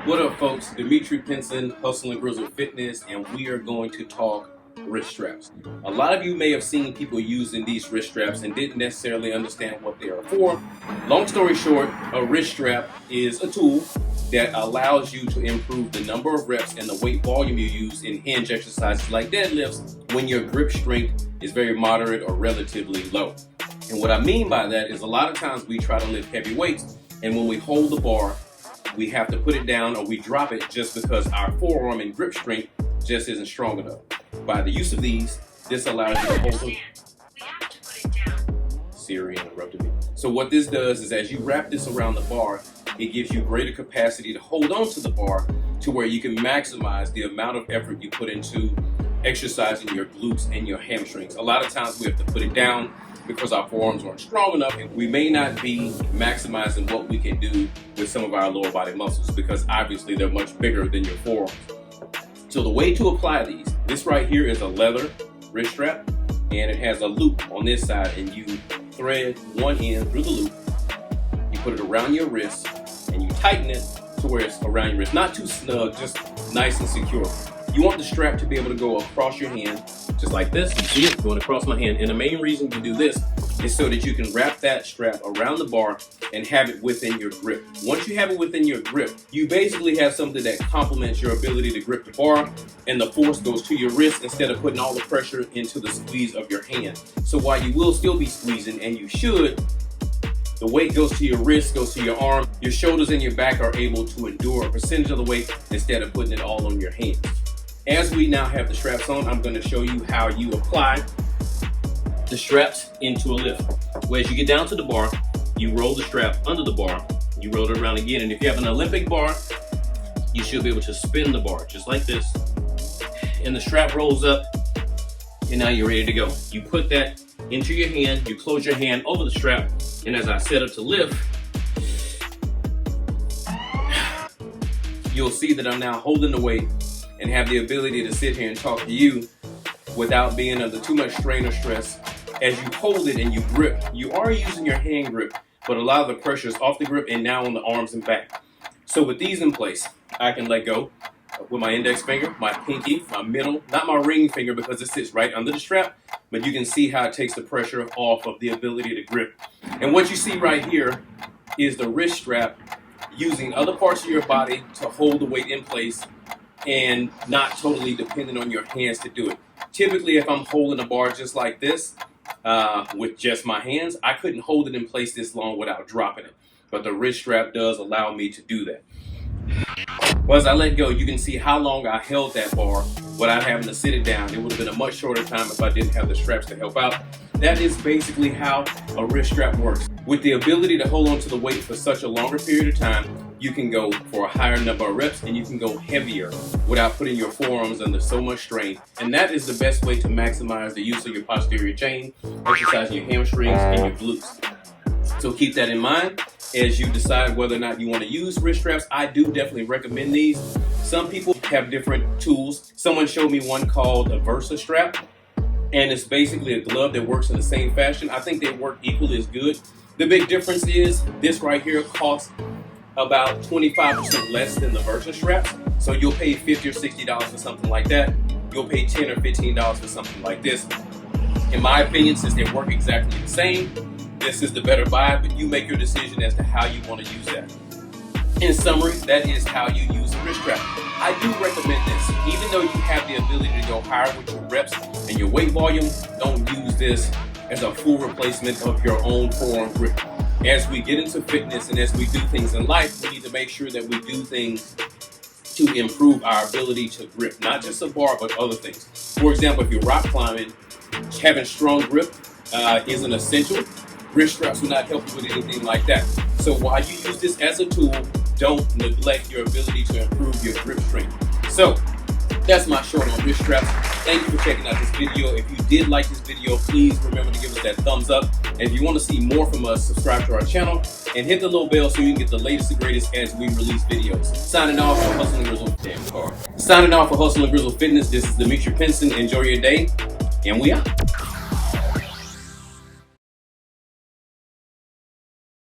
What up, folks? Dimitri Pinson, Hustle and Grizzle Fitness, and we are going to talk wrist straps. A lot of you may have seen people using these wrist straps and didn't necessarily understand what they are for. Long story short, a wrist strap is a tool that allows you to improve the number of reps and the weight volume you use in hinge exercises like deadlifts when your grip strength is very moderate or relatively low. And what I mean by that is a lot of times we try to lift heavy weights, and when we hold the bar, we have to put it down or we drop it just because our forearm and grip strength just isn't strong enough. By the use of these, this allows you to hold them. Siri interrupted me. So what this does is as you wrap this around the bar, it gives you greater capacity to hold on to the bar to where you can maximize the amount of effort you put into exercising your glutes and your hamstrings. A lot of times we have to put it down because our forearms aren't strong enough, and we may not be maximizing what we can do with some of our lower body muscles because obviously they're much bigger than your forearms. So the way to apply these, this right here is a leather wrist strap, and it has a loop on this side, and you thread one end through the loop, you put it around your wrist, and you tighten it to where it's around your wrist. Not too snug, just nice and secure. You want the strap to be able to go across your hand, just like this. You see it going across my hand. And the main reason you do this is so that you can wrap that strap around the bar and have it within your grip. Once you have it within your grip, you basically have something that complements your ability to grip the bar, and the force goes to your wrist instead of putting all the pressure into the squeeze of your hand. So while you will still be squeezing, and you should, the weight goes to your wrist, goes to your arm. Your shoulders and your back are able to endure a percentage of the weight instead of putting it all on your hands. As we now have the straps on, I'm going to show you how you apply the straps into a lift. Well, as you get down to the bar, you roll the strap under the bar, you roll it around again, and if you have an Olympic bar, you should be able to spin the bar just like this. And the strap rolls up, and now you're ready to go. You put that into your hand, you close your hand over the strap, and as I set up to lift, you'll see that I'm now holding the weight and have the ability to sit here and talk to you without being under too much strain or stress. As you hold it and you grip, you are using your hand grip, but a lot of the pressure is off the grip and now on the arms and back. So with these in place, I can let go with my index finger, my pinky, my middle, not my ring finger because it sits right under the strap, but you can see how it takes the pressure off of the ability to grip. And what you see right here is the wrist strap using other parts of your body to hold the weight in place and not totally dependent on your hands to do it. Typically, if I'm holding a bar just like this, with just my hands, I couldn't hold it in place this long without dropping it. But the wrist strap does allow me to do that. Well, as I let go, you can see how long I held that bar without having to sit it down. It would have been a much shorter time if I didn't have the straps to help out. That is basically how a wrist strap works. With the ability to hold on to the weight for such a longer period of time, you can go for a higher number of reps and you can go heavier without putting your forearms under so much strain. And that is the best way to maximize the use of your posterior chain, exercising your hamstrings and your glutes. So keep that in mind as you decide whether or not you want to use wrist straps. I do definitely recommend these. Some people have different tools. Someone showed me one called a Versa strap, and it's basically a glove that works in the same fashion. I think they work equally as good. The big difference is this right here costs about 25% less than the Versa straps. So you'll pay $50 or $60 for something like that. You'll pay $10 or $15 for something like this. In my opinion, since they work exactly the same, this is the better buy, but you make your decision as to how you want to use that. In summary, that is how you use a wrist strap. I do recommend this. Even though you have the ability to go higher with your reps and your weight volume, don't use this as a full replacement of your own forearm grip. As we get into fitness and as we do things in life, we need to make sure that we do things to improve our ability to grip, not just a bar, but other things. For example, if you're rock climbing, having strong grip isn't essential. Wrist straps will not help you with anything like that. So while you use this as a tool, don't neglect your ability to improve your grip strength. So that's my short on wrist straps. Thank you for checking out this video. If you did like this video, please remember to give us that thumbs up. And if you want to see more from us, subscribe to our channel and hit the little bell so you can get the latest and greatest as we release videos. Signing off for Hustle and Grizzle. Signing off for Hustle and Grizzle Fitness. This is Dimitri Pinson. Enjoy your day, and we out.